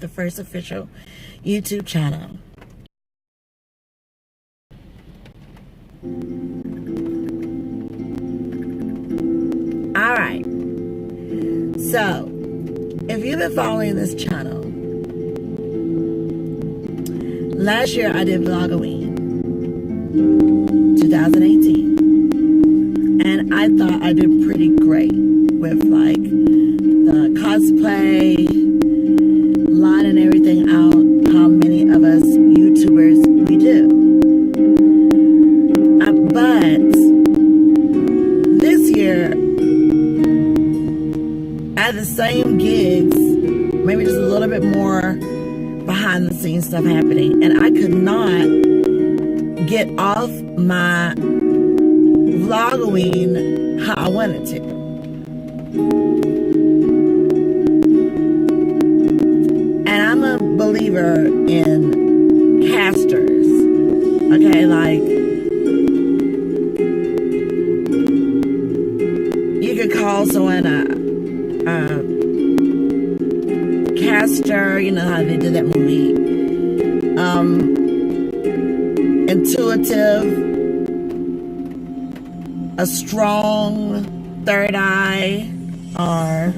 the first official YouTube channel. Alright, so if you've been following this channel, last year I did Vlogoween 2018, and I thought I did pretty great with like the cosplay, lining everything out, how many of us YouTubers we do. But this year, at the same gigs, maybe just a little bit more behind the scenes stuff happening, and I could not get off my Vlogoween how I wanted to. And I'm a believer in casters, okay, like you could call someone a caster, you know how they did that movie, intuitive, a strong third eye, or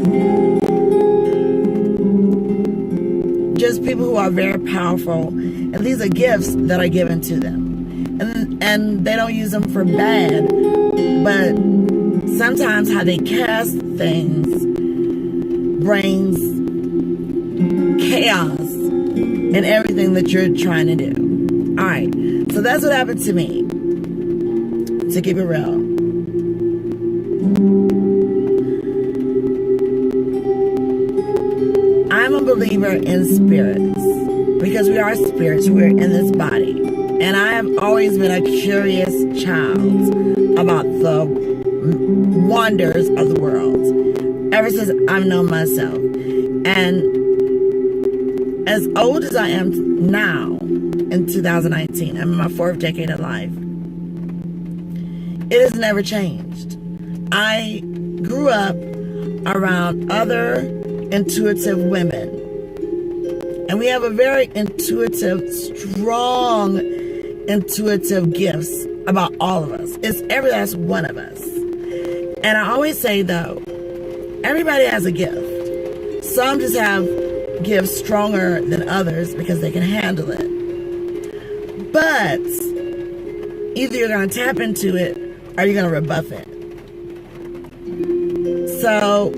just people who are very powerful, and these are gifts that are given to them, and they don't use them for bad, but sometimes how they cast things brings chaos in everything that you're trying to do. All right, so that's what happened to me, to keep it real. I'm a believer in spirits, because we are spirits, we're in this body, and I have always been a curious child about the wonders of the world ever since I've known myself. And as old as I am now, in 2019, I'm in my 4th decade of life, it has never changed. I grew up around other intuitive women, and we have a very intuitive, strong intuitive gifts about all of us. It's every last one of us. And I always say, though, everybody has a gift. Some just have gifts stronger than others because they can handle it. But either you're going to tap into it or you're going to rebuff it. So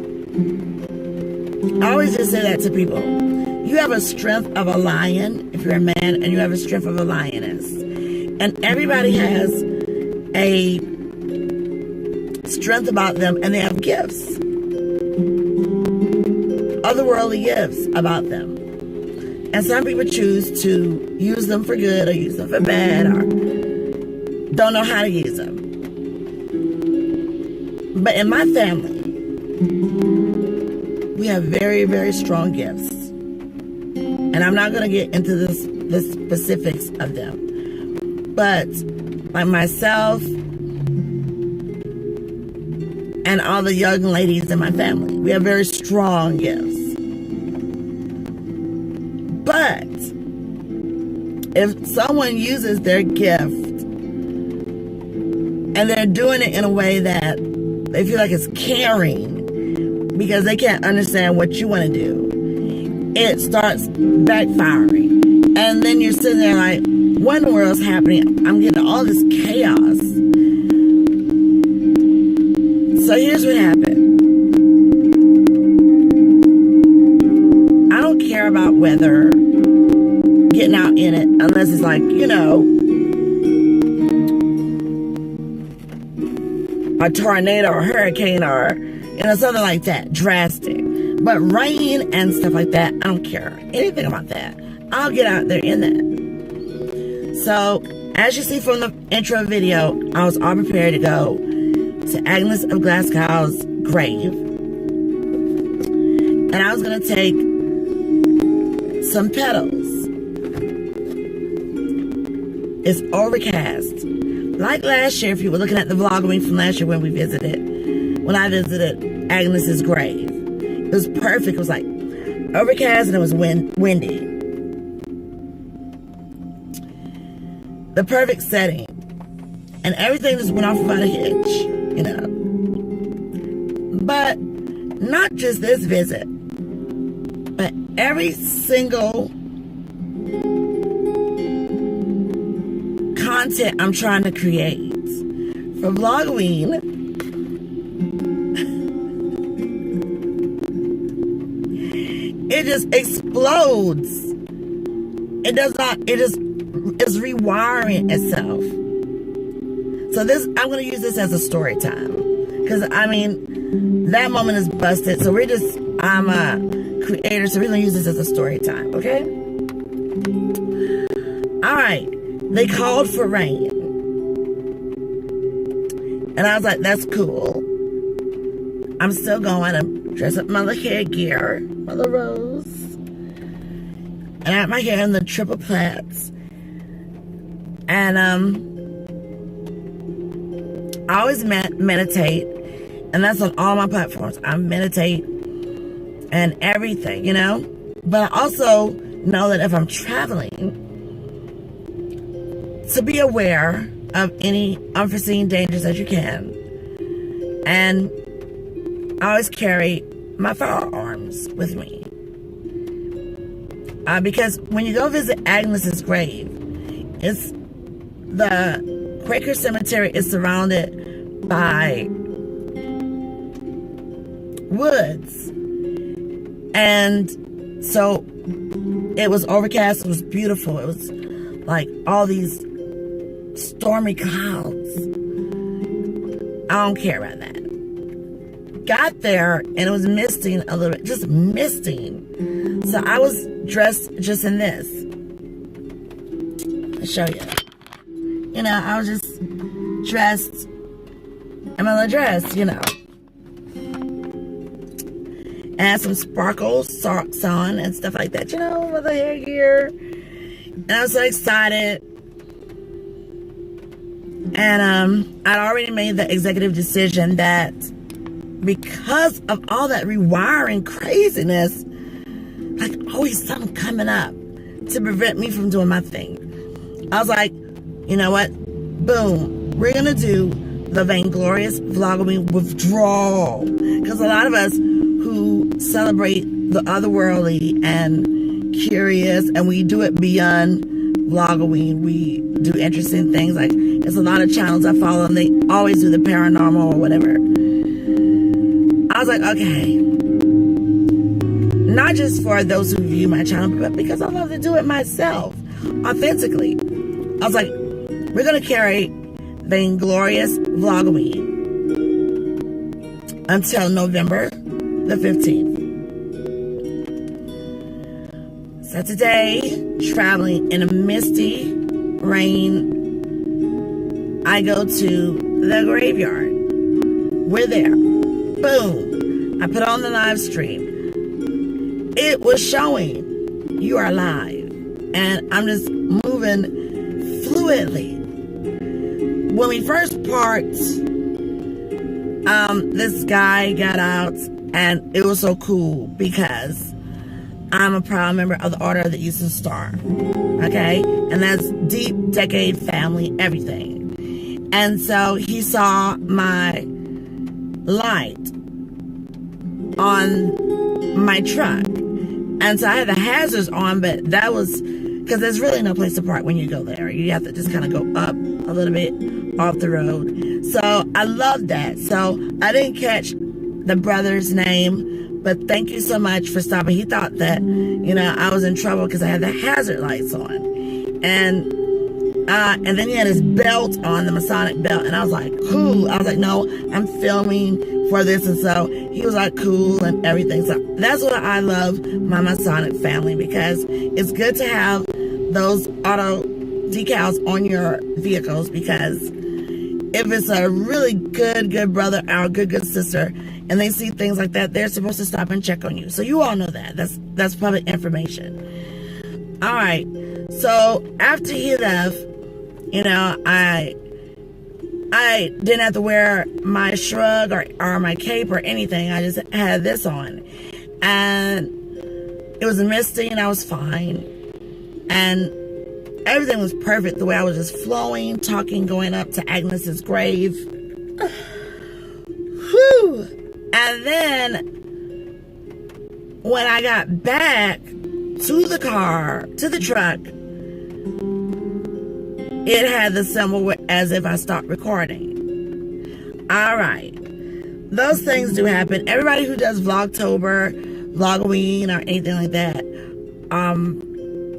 I always just say that to people. You have a strength of a lion if you're a man, and you have a strength of a lioness. And everybody has a strength about them, and they have gifts, otherworldly gifts about them. And some people choose to use them for good or use them for bad, or don't know how to use them. But in my family, we have very, very strong gifts. And I'm not going to get into the specifics of them. But like myself and all the young ladies in my family, we have very strong gifts. But if someone uses their gift and they're doing it in a way that they feel like it's caring because they can't understand what you want to do, it starts backfiring. And then you're sitting there like, what in the world's happening? I'm getting all this chaos. So here's what happened. I don't care about whether getting out in it, unless it's like, you know, a tornado or a hurricane or, you know, something like that, drastic. But rain and stuff like that, I don't care anything about that. I'll get out there in that. So, as you see from the intro video, I was all prepared to go to Agnes of Glasgow's grave. And I was going to take some petals. It's overcast. Like last year, if you were looking at the vlog from last year when I visited Agnes's grave. It was perfect. It was like overcast and it was windy. The perfect setting. And everything just went off without a hitch, you know. But not just this visit, but every single content I'm trying to create for Vlogoween, it just explodes. It does not, it just is rewiring itself. So this, I'm going to use this as a story time. Because, I mean, that moment is busted. So we're just, I'm a creator, so we're going to use this as a story time, okay? Alright. They called for rain. And I was like, that's cool. I'm still going to dress up my little headgear, my little rose. And I have my hair in the triple plaits. And, I always meditate, and that's on all my platforms. I meditate and everything, you know? But I also know that if I'm traveling, to be aware of any unforeseen dangers that you can. And I always carry my firearms with me. Because when you go visit Agnes's grave, it's the Quaker Cemetery is surrounded by woods. And so it was overcast, it was beautiful. It was like all these stormy clouds. I don't care about that. Got there and it was misting a little bit, just misting. So I was dressed just in this. I'll show you. You know, I was just dressed in my little dress, you know. And had some sparkles, socks on and stuff like that, you know, with the hair gear. And I was so excited. And I'd already made the executive decision that because of all that rewiring craziness, like always something coming up to prevent me from doing my thing. I was like, you know what? Boom. We're going to do the Vainglorious Vlogoween withdrawal. Because a lot of us who celebrate the otherworldly and curious, and we do it beyond Vlogoween, we do interesting things. Like, there's a lot of channels I follow, and they always do the paranormal or whatever. I was like, okay. Not just for those who view my channel, but because I love to do it myself, authentically. I was like, we're going to carry Vainglorious Vlogoween until November the 15th. So today, traveling in a misty rain, I go to the graveyard. We're there. Boom. I put on the live stream. It was showing you are live. And I'm just moving fluidly. When we first parked, this guy got out, and it was so cool because I'm a proud member of the Order of the Eastern Star. Okay? And that's deep decade family, everything. And so he saw my light on my truck. And so I had the hazards on, but that was because there's really no place to park when you go there. You have to just kind of go up a little bit off the road. So I love that. So I didn't catch the brother's name, but thank you so much for stopping. He thought that, you know, I was in trouble because I had the hazard lights on. And then he had his belt on, the Masonic belt. And I was like, cool. I was like, no, I'm filming for this. And so he was like, cool and everything. So that's what I love my Masonic family, because it's good to have those auto decals on your vehicles, because if it's a really good brother or a good sister and they see things like that, they're supposed to stop and check on you. So you all know that. That's public information. All right. So after he left, you know, I didn't have to wear my shrug or my cape or anything. I just had this on. And It was misty and I was fine. And everything was perfect. The way I was just flowing, talking, going up to Agnes's grave. Whew. And then when I got back to the car, to the truck, it had the symbol as if I stopped recording. All right. Those things do happen. Everybody who does Vlogtober, Vlogoween, or anything like that,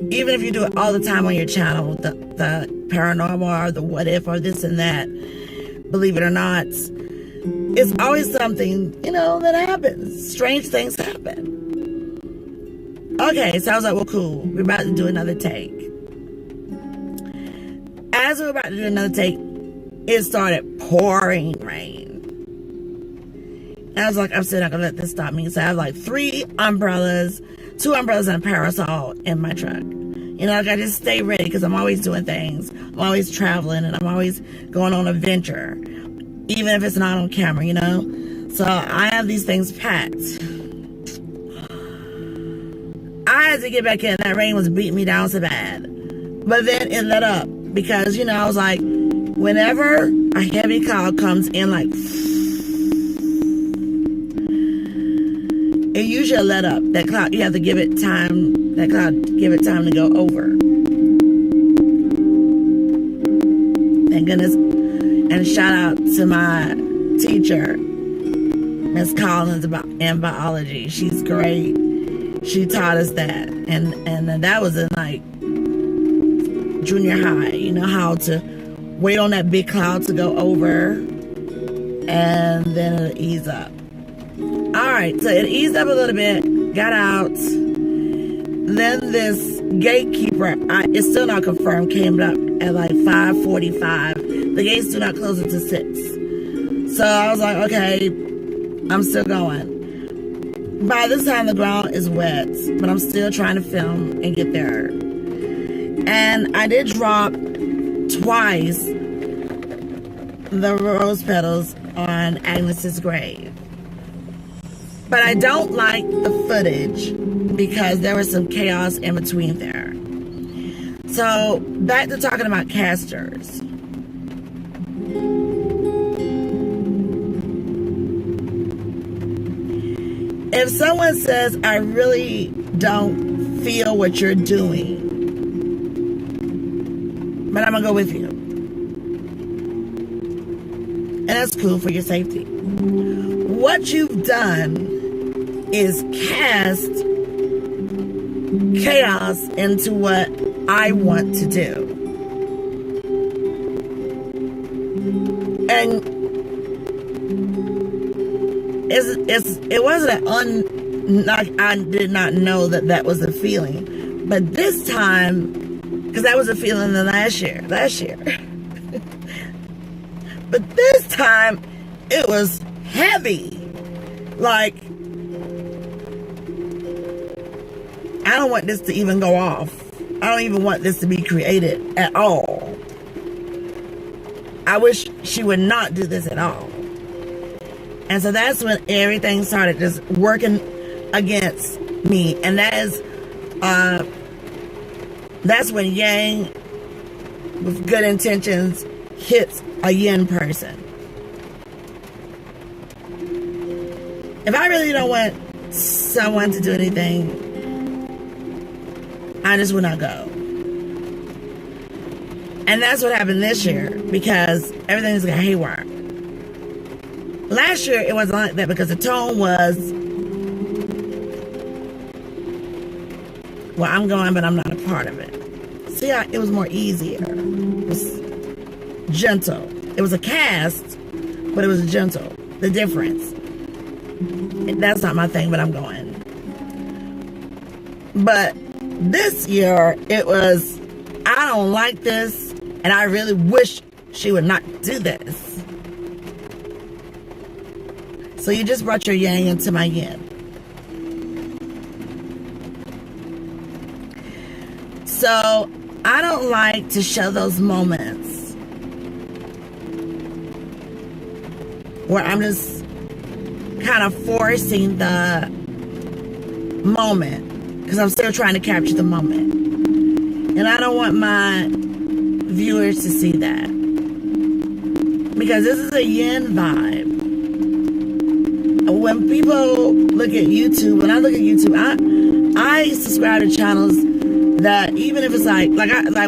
even if you do it all the time on your channel, the paranormal or the what if or this and that, believe it or not, it's always something, you know, that happens. Strange things happen. Okay, so I was like, well, cool. We're about to do another take. As we were about to do another take, it started pouring rain. And I was like, I'm still not gonna let this stop me. So I have like 3 umbrellas, 2 umbrellas and a parasol in my truck. You know, like I just stay ready because I'm always doing things. I'm always traveling and I'm always going on a venture, even if it's not on camera, you know? So I have these things packed. I had to get back in. That rain was beating me down so bad. But then it let up because, you know, I was like, whenever a heavy cloud comes in, like, it usually let up. That cloud, you have to give it time. That cloud, give it time to go over. Thank goodness. And shout out to my teacher, Miss Collins, in biology. She's great. She taught us that. And that was in like junior high. You know how to wait on that big cloud to go over and then it'll ease up. Alright, so it eased up a little bit, got out. Then this gatekeeper, it's still not confirmed, came up at like 5:45. The gates do not close until 6. So I was like, okay, I'm still going. By this time the ground is wet, but I'm still trying to film and get there. And I did drop twice the rose petals on Agnes's grave. But I don't like the footage because there was some chaos in between there. So back to talking about casters. If someone says, I really don't feel what you're doing, but I'm gonna go with you. And that's cool for your safety. What you've done is cast chaos into what I want to do. And it wasn't I did not know that was a feeling. But this time, because that was a feeling the last year. But this time, it was heavy. Like, I don't want this to even go off. I don't even want this to be created at all. I wish she would not do this at all. And so that's when everything started just working against me. And that's when Yang, with good intentions, hits a Yin person. If I really don't want someone to do anything, I just would not go. And that's what happened this year because everything's got haywire. Last year it wasn't like that because the tone was, well, I'm going, but I'm not a part of it. See how it was more easier. It was gentle. It was a cast, but it was gentle. The difference. That's not my thing, but I'm going. But this year, it was, I don't like this, and I really wish she would not do this. So you just brought your Yang into my Yin. So I don't like to show those moments where I'm just kind of forcing the moment. because I'm still trying to capture the moment. And I don't want my viewers to see that, because this is a yin vibe. When people look at YouTube, when I look at YouTube, I subscribe to channels that, even if it's like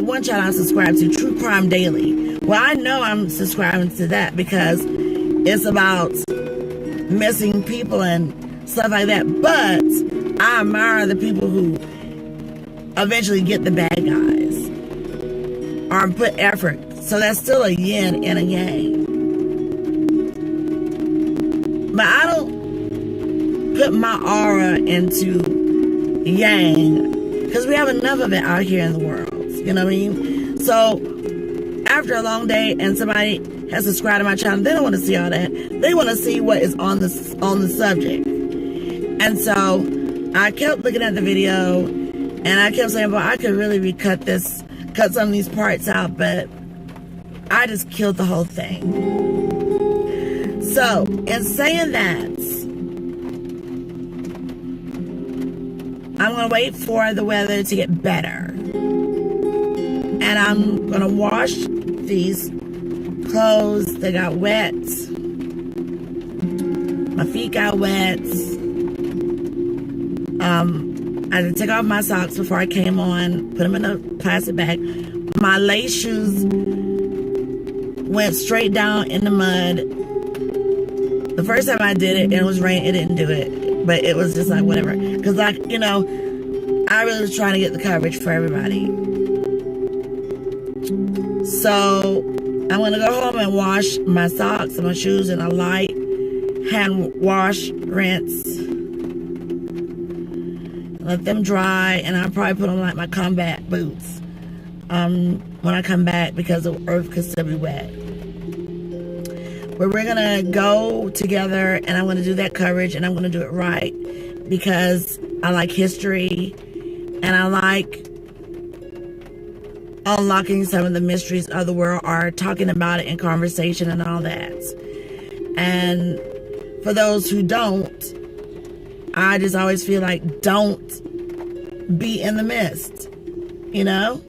one channel I subscribe to, True Crime Daily. Well, I know I'm subscribing to that because it's about missing people and stuff like that. But I admire the people who eventually get the bad guys or put effort. So that's still a yin and a yang. But I don't put my aura into yang, because we have enough of it out here in the world. You know what I mean? So after a long day and somebody has subscribed to my channel, they don't want to see all that. They want to see what is on the subject. And so I kept looking at the video, and I kept saying, well, I could really cut some of these parts out, but I just killed the whole thing. So, in saying that, I'm going to wait for the weather to get better. And I'm going to wash these clothes that got wet. My feet got wet. I had to take off my socks before I came on, put them in a plastic bag. My lace shoes went straight down in the mud. The first time I did it, it was raining, it didn't do it. But it was just like, whatever. Because, like, you know, I really was trying to get the coverage for everybody. So, I'm going to go home and wash my socks and my shoes in a light hand wash, rinse. Let them dry. And I'll probably put on, like, my combat boots when I come back, because the earth could still be wet. But we're going to go together, and I'm going to do that coverage, and I'm going to do it right, because I like history, and I like unlocking some of the mysteries of the world, or talking about it in conversation and all that. And for those who don't, I just always feel like, don't be in the mist, you know?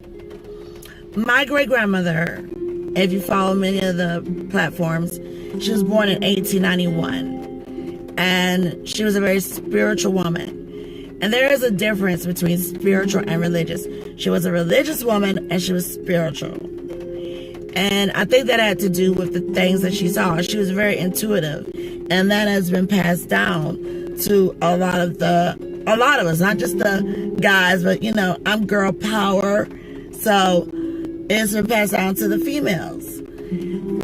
My great-grandmother, if you follow many of the platforms, she was born in 1891, and she was a very spiritual woman. And there is a difference between spiritual and religious. She was a religious woman, and she was spiritual. And I think that had to do with the things that she saw. She was very intuitive, and that has been passed down to a lot of us, not just the guys, but, you know, I'm girl power, so it's been passed down to the females.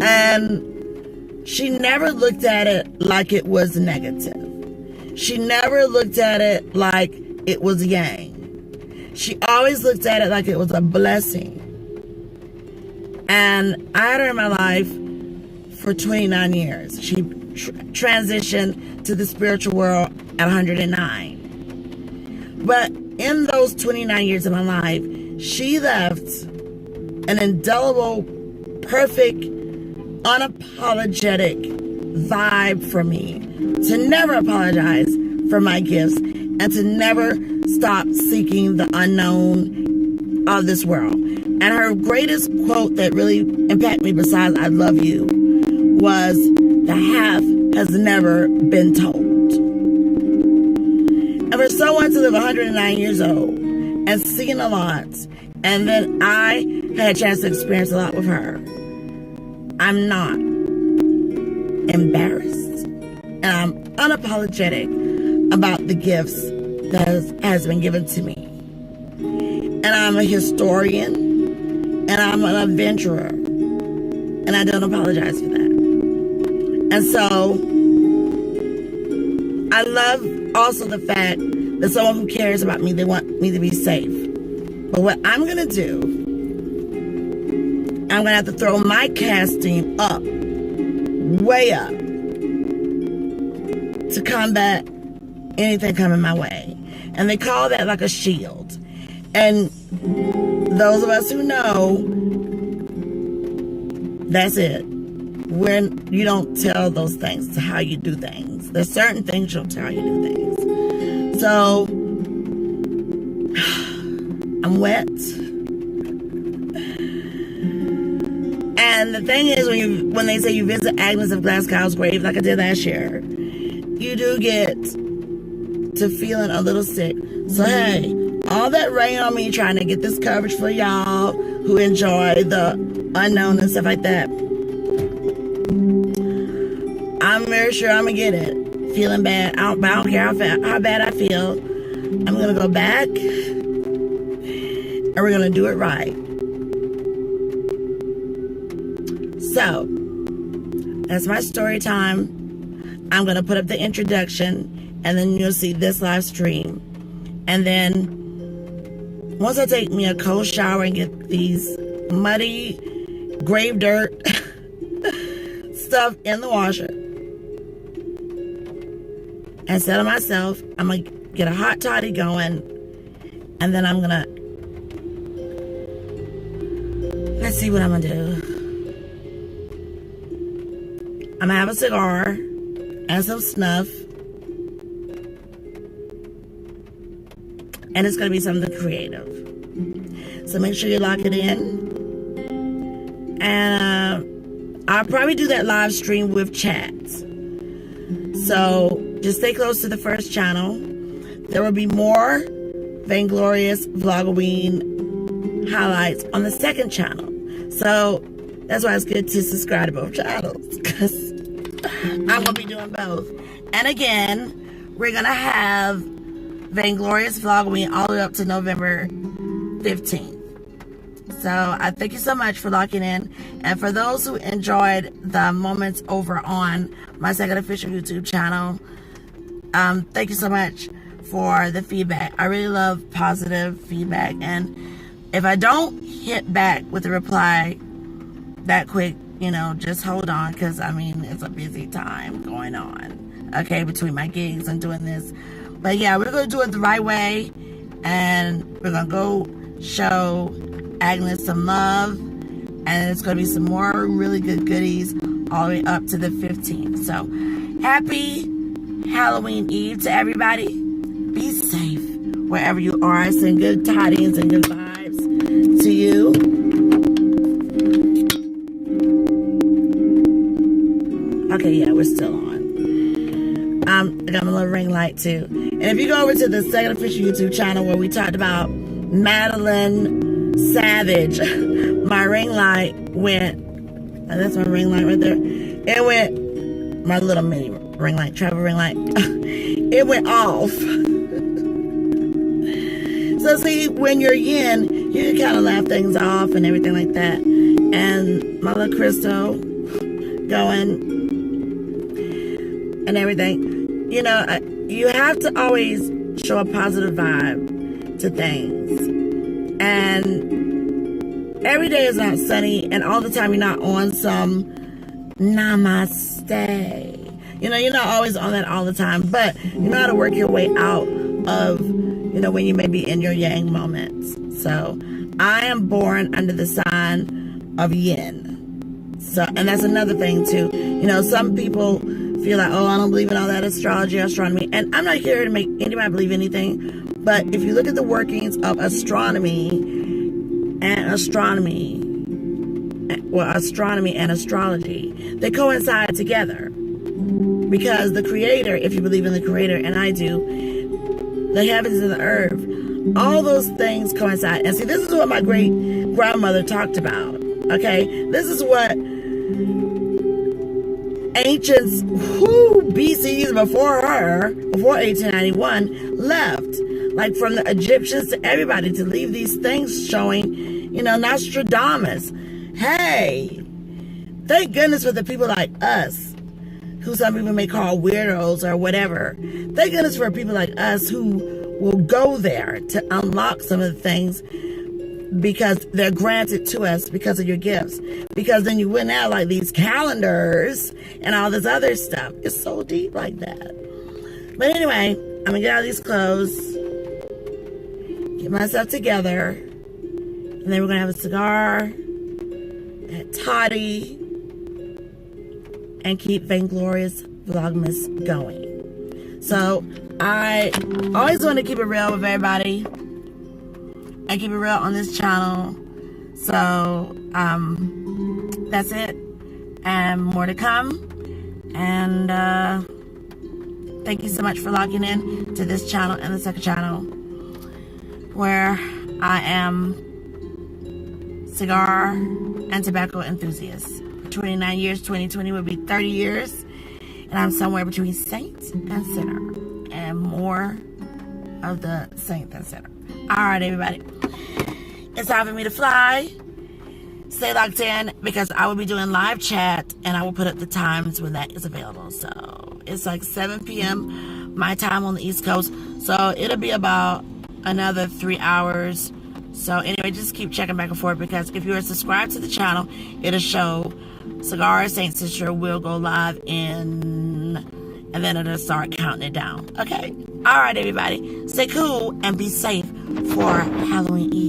And she never looked at it like it was negative. She never looked at it like it was yang. She always looked at it like it was a blessing. And I had her in my life for 29 years. She transitioned to the spiritual world at 109. But in those 29 years of my life, she left an indelible, perfect, unapologetic vibe for me, to never apologize for my gifts, and to never stop seeking the unknown of this world. And her greatest quote that really impacted me, besides "I love you," was, "The half has never been told." And for someone to live 109 years old and seen a lot, and then I had a chance to experience a lot with her, I'm not embarrassed, and I'm unapologetic about the gifts that has been given to me. And I'm a historian, and I'm an adventurer, and I don't apologize for that. And so I love also the fact that someone who cares about me, they want me to be safe. But what I'm going to do, I'm going to have to throw my casting up, way up, to combat anything coming my way. And they call that like a shield. And those of us who know, that's it. When you don't tell those things, to how you do things. There's certain things you don't tell how you do things. So I'm wet. And the thing is, when they say you visit Agnes of Glasgow's grave, like I did last year, you do get to feeling a little sick. So hey, all that rain on me trying to get this coverage for y'all who enjoy the unknown and stuff like that, I'm very sure I'm gonna get it. Feeling bad, I don't care how bad I feel. I'm gonna go back and we're gonna do it right. So that's my story time. I'm gonna put up the introduction, and then you'll see this live stream. And then once I take me a cold shower and get these muddy grave dirt stuff in the washer and settle myself, I'm gonna get a hot toddy going, and then I'm gonna, let's see what I'm gonna do. I'm gonna have a cigar and some snuff, and it's gonna be something creative. So make sure you lock it in. And I'll probably do that live stream with chats. So just stay close to the first channel. There will be more Vainglorious Vlogoween highlights on the second channel. So that's why it's good to subscribe to both channels, because I'm going to be doing both. And again, we're going to have Vainglorious Vlogoween all the way up to November 15th. So I thank you so much for locking in. And for those who enjoyed the moments over on my second official YouTube channel, thank you so much for the feedback. I really love positive feedback. And if I don't hit back with a reply that quick, you know, just hold on, because I mean, it's a busy time going on, okay, between my gigs and doing this. But yeah, we're going to do it the right way, and we're going to go show Agnes some love, and it's going to be some more really good goodies all the way up to the 15th. So happy Halloween Eve to everybody. Be safe wherever you are. Send good tidings and good vibes to you. Okay, yeah, we're still on. I got my little ring light too. And if you go over to the second official YouTube channel where we talked about Madeline Savage, my ring light went, and that's my ring light right there. It went, my little mini ring light, travel ring light, it went off. So see, when you're yin, you can kind of laugh things off and everything like that. And my little crystal going and everything. You know, you have to always show a positive vibe to things. And every day is not sunny, and all the time you're not on some namaste. You know, you're not always on that all the time, but you know how to work your way out of, you know, when you may be in your yang moments. So I am born under the sign of yin. So, and that's another thing too. You know, some people feel like, oh, I don't believe in all that astrology, astronomy. And I'm not here to make anybody believe anything. But if you look at the workings of astronomy and astrology, they coincide together. Because the creator, if you believe in the creator, and I do, the heavens and the earth, all those things coincide. And see, this is what my great grandmother talked about. Okay, this is what ancients who BCs before her, before 1891, left. Like from the Egyptians to everybody, to leave these things showing, you know, Nostradamus. Hey, thank goodness for the people like us, who some people may call weirdos or whatever. Thank goodness for people like us who will go there to unlock some of the things, because they're granted to us because of your gifts. Because then you wouldn't have like these calendars and all this other stuff. It's so deep like that. But anyway, I'm gonna get out of these clothes, get myself together, and then we're gonna have a cigar, that toddy, and keep Vainglorious Vlogmas going. So I always want to keep it real with everybody. and keep it real on this channel. So that's it, and more to come. And thank you so much for logging in to this channel and the second channel, where I am cigar and tobacco enthusiast. For 29 years, 2020 will be 30 years, and I'm somewhere between saint and sinner, and more of the saint than sinner. All right, everybody, it's time for me to fly. Stay locked in, because I will be doing live chat, and I will put up the times when that is available. So it's like 7 p.m. my time on the East Coast, so it'll be about another 3 hours. So anyway, just keep checking back and forth, because if you are subscribed to the channel, it'll show Cigar Saint Sister will go live in, and then it'll start counting it down. Okay? All right, everybody. Stay cool and be safe for Halloween Eve.